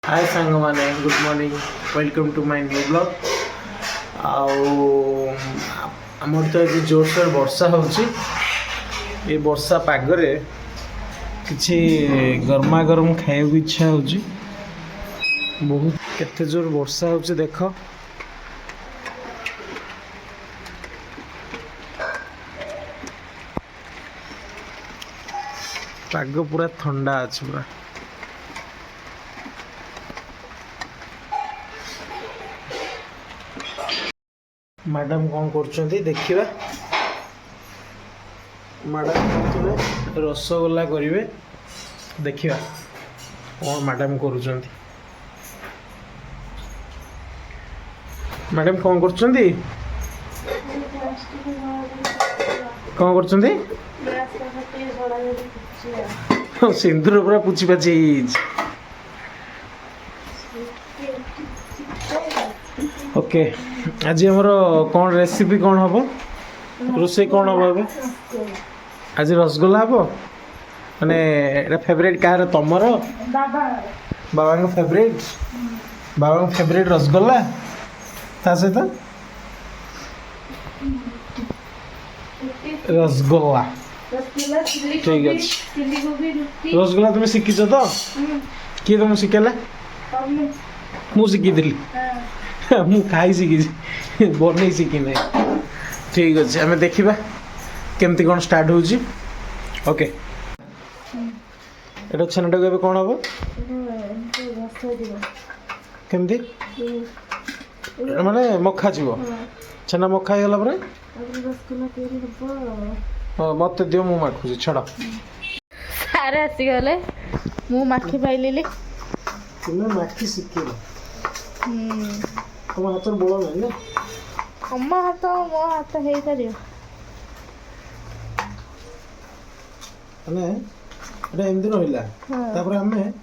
हाय सांग माने good morning welcome to my new blog आमर तो ये जोरसोर वर्षा होची ये वर्षा पागरे किसी गरमा गरम खाइबा इच्छा होची बहुत केते जोर वर्षा होची देख पाग पूरा ठंडा अच्छे पूरा मैडम कौन कर देखा मैडम कहते रसगोल्ला करेंगे देखा कौन मैडम कर मैडम कौन कर सिंदूर पूरा पुची पाची ओके आज हमर कौन रेसिपी कौन हम रोसे कौन हम ए आज रसगोल्ला हम माने एटा फेवरेट कार तमर बाबा फेवरेट रसगोल्ला ता सहित रसगोल्ला ठीक अच्छे रसगोल्ला तुम शिखीच तो किए तुम शिखेला मु शिखी मु खाई शिखी बन शिखी ना ठीक अच्छे आम देखा केमती कौन स्टार्ट हो ओके एटा छेनाटा को कौन हम केमती माने मखा जीव छेना मखा हो गला मत दियो मु माखुची छड़ा सारे आसीगले मु माखी पाइली तुम माखी शिखिल तुम हाथ बड़ ना ना अम्मा हाथ मो हाथ हो पार माने एटा एमती रहिला तापर हमें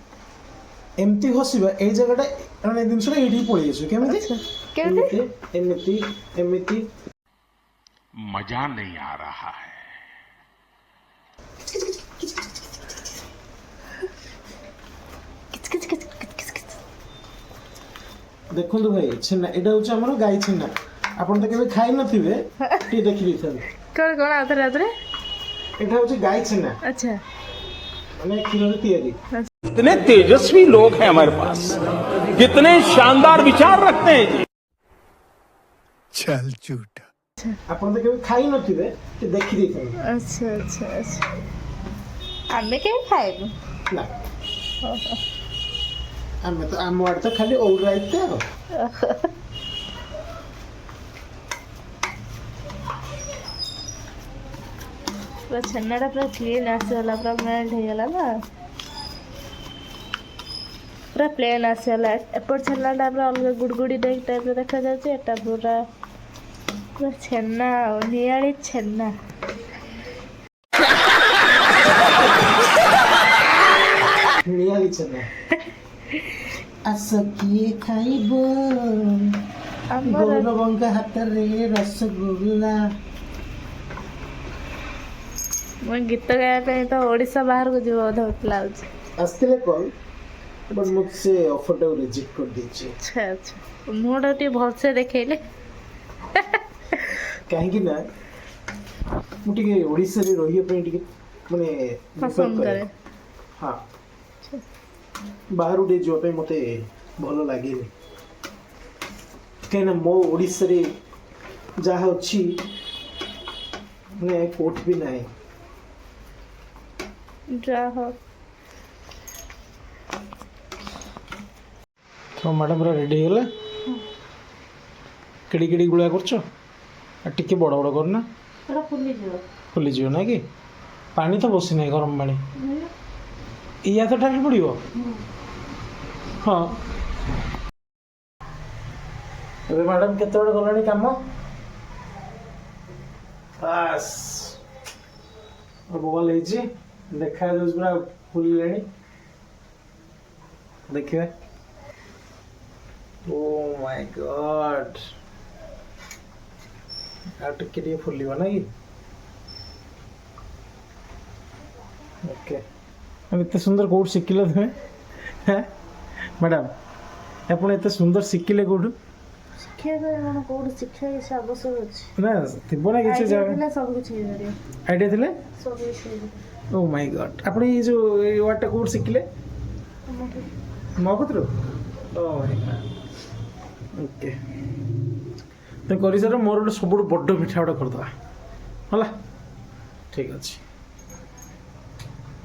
एमती हसिबा ए जगहटा माने जिनसटा एठी पळी आसु केमती केमती एमती एमती मजा नहीं आ रहा है। देखो भाई छेना एटा होछ हमर गाई छेना आपन त केबे खाइ नथिबे टी देखि दिथन कोन कोन आतरे आतरे एटा होछ गाई छेना अच्छा माने खीर तैयारी कितने तेजस्वी लोग हैं हमारे पास, कितने शानदार विचार रखते हैं जी। चल झूठा आपन त केबे खाइ नथिबे टी देखि दिथन अच्छा अच्छा अच्छा आमे के खाइबु ना हमें तो आम वाट तो खाली ओल राइते हो पूरा छन्नाटा पूरा क्लीन आसीगला पूरा मेल्ट हो गला ना पूरा प्लेन आसीगला एपट छन्नाटा पूरा अलग गुड़गुड़ी टाइप देखा जाए एटा पूरा पूरा छेना नियाली छेना नियाली छेना आसकी खाइबो गौरवंका हाथ रे रसगोल्ला मैं गीत गाया तो ओडिशा बाहर को जीव बोध होता आसले कॉल बट मुझसे ऑफर टा रिजेक्ट कर दीजिए अच्छा अच्छा मुझे टी भलसे देखैले कहीं ना मुझे ओडिशा रे रहिए पे टिके माने पसंद करे हां बाहर उठे जो पे मते भलो लागे कहीं ना मो ओडिशा रे जहाँ अच्छी माने कोट भी नहीं जाहो तो मैडम पूरा रेडी हो गला केड़ी केड़ी गुळा करछो आ टिके बड़ बड़ करना पूरा फुली जीव ना कि पानी तो बसी नहीं गरम पानी या तो ढाली पड़ो हाँ अबे मैडम केते बड़ गलानी काम बस बॉल है जी देखा जाउछ पूरा फुल लेनी देखिए ओ माय गॉड आ टिके फुलिबा ना कि ओके एते सुंदर कोड शिखिल तुम्हें ମ୍ୟାଡ଼ାମ ଆପଣ ଏତେ ସୁନ୍ଦର ଶିଖିଲେ କୋଉଠୁ? ଶିଖିବା ପାଇଁ କ'ଣ କୋଉଠି ଶିକ୍ଷା କିଛି ଆବଶ୍ୟକ ଅଛି? ନା ଥିବ ନା କିଛି ଆଇଡ଼ିଆ ଜାଗା ଥିଲେ ସବୁ କିଛି ହେଇପାରିବ, ଆଇଡ଼ିଆ ଥିଲେ? ସବୁ କିଛି ହେଇପାରିବ। ଓ ମାଇ ଗଡ୍, ଆପଣ ଏଇ ଯୋଉ ଏଇ ୱାର୍ଡଟା କୋଉଠି ଶିଖିଲେ? ଆମକୁ ମୋ କତିରୁ? ଓ ଓକେ, ତୁମେ କରିସାର, ମୋର ଗୋଟେ ସବୁଠୁ ବଡ଼ ମିଠା ଗୋଟେ କରିଦେବା ହେଲା, ଠିକ୍ ଅଛି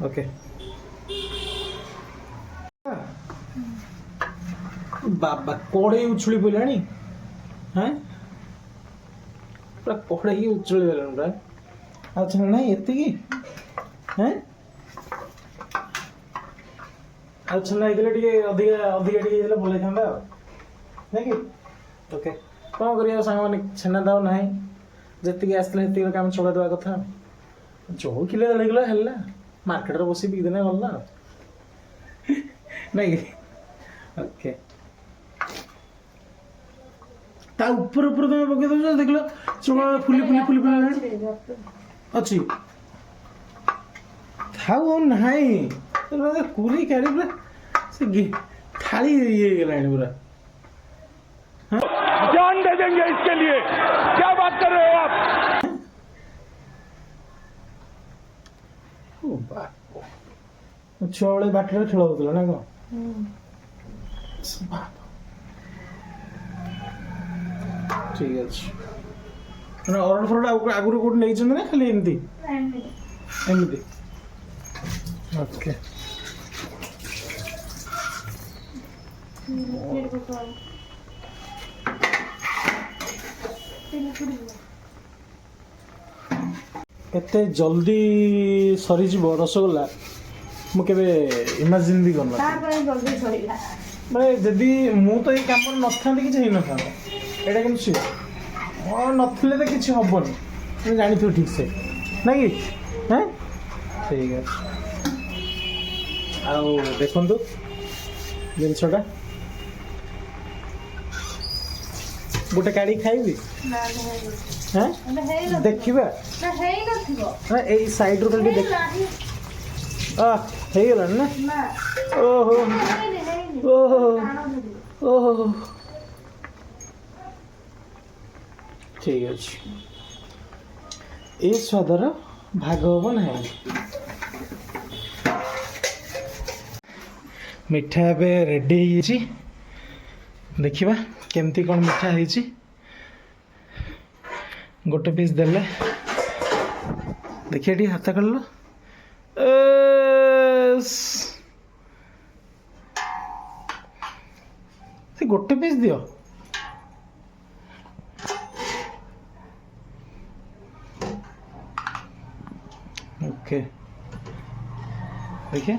ଓକେ। ବାବା କଢ଼େଇ ଉଛୁଳି ପଡ଼ିଲାଣି, ହଁ ପୁରା କଢ଼େଇ ଉଛୁଳି ଗଲାଣି ପୁରା। ଆଚ୍ଛା ନାଇଁ ଏତିକି, ହଁ ଆଉ ଛେନା ହେଇଥିଲେ ଟିକେ ଅଧିକା ଅଧିକା ଟିକେ ହେଇଥିଲେ ଭଲ ହେଇଥାନ୍ତା ଆଉ, ନାଇଁ କି? ଓକେ, କ'ଣ କରିବା ସାଙ୍ଗମାନେ, ଛେନା ତ ଆଉ ନାହିଁ, ଯେତିକି ଆସିଥିଲେ ସେତିକି କାମ ଚଳେଇ ଦେବା କଥା। ଯେଉଁ କିଲୋ ଦେଢ଼ କିଲୋ ହେଲା ମାର୍କେଟରେ ବସି ବିକିଦେଲେ ଗଲା ଆଉ, ନାଇଁ କି? ଓକେ, ତା ଉପରେ ଉପରେ ତମେ ପକେଇ ଦେଉଛ, ଦେଖିଲ ଚୂଳ ଫୁଲି ଫୁଲି ଫୁଲି ଫୁଲି ଅଛି, ଥାଉ ଆଉ ନାହିଁ କୁରି କାଢ଼ି ପୁରା ସେ ଥାଳି ଇଏ ହେଇଗଲାଣି ପୁରା। जान दे देंगे इसके लिए, क्या बात कर रहे हो आप? ଛୁଆବେଳେ ବାଟରେ ଖେଳ ହଉଥିଲା ନା କ'ଣ? ଠିକ୍ ଅଛି, ମାନେ ଅରଡ଼ ଫରଡ଼ ଆଗରୁ କୋଉଠି ନେଇଛନ୍ତି ନା ଖାଲି ଏମିତି ଏମିତି? ଓକେ, ଏତେ ଜଲ୍ଦି ସରିଯିବ ରସଗୋଲା ମୁଁ କେବେ ଇମାଜିନ୍ ବି କରିନଥିଲି। ମାନେ ଯଦି ମୁଁ ତ ଏଇ କାମରେ ନଥାନ୍ତି କିଛି ହେଇନଥାନ୍ତା, ଏଇଟା କିନ୍ତୁ ସିଓର ମୋର ନଥିଲେ ତ କିଛି ହବନି, তুমি ଜାଣିଥିବ ଠିକ୍ ସେ ନାଇଁ କି? ହଁ ଠିକ୍ ଅଛି, ଆଉ ଦେଖନ୍ତୁ ଜିନିଷଟା ଗୋଟେ କାଢ଼ିକି ଖାଇବି, ହଁ ଦେଖିବା ଏଇ ସାଇଡ୍ରୁ ଖାଲି ଦେଖ, ହେଇଗଲାଣି ନା? ଓହୋ ଓହୋ ଓହୋ, ଠିକ୍ ଅଛି, ଏ ସ୍ୱାଦର ଭାଗ ହବ ନାହିଁ। ମିଠା ଏବେ ରେଡ଼ି ହେଇଯାଇଛି, ଦେଖିବା କେମିତି କ'ଣ ମିଠା ହେଇଛି। ଗୋଟେ ପିସ୍ ଦେଲେ ଦେଖିବା, ଟିକେ ହାତ କାଢ଼ିଲ, ସେ ଗୋଟେ ପିସ୍ ଦିଅ। ओके, देखिए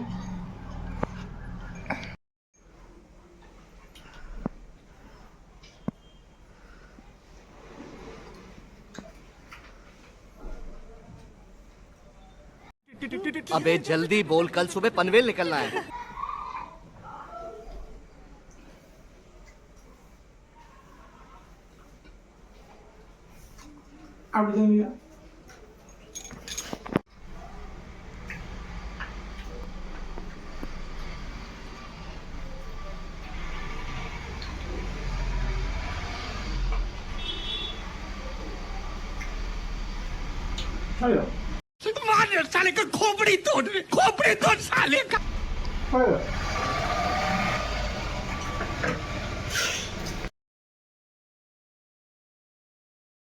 अबे जल्दी बोल, कल सुबह पनवेल निकलना है। आप देंगे मार साले का खोपड़ी तोड़ साले का।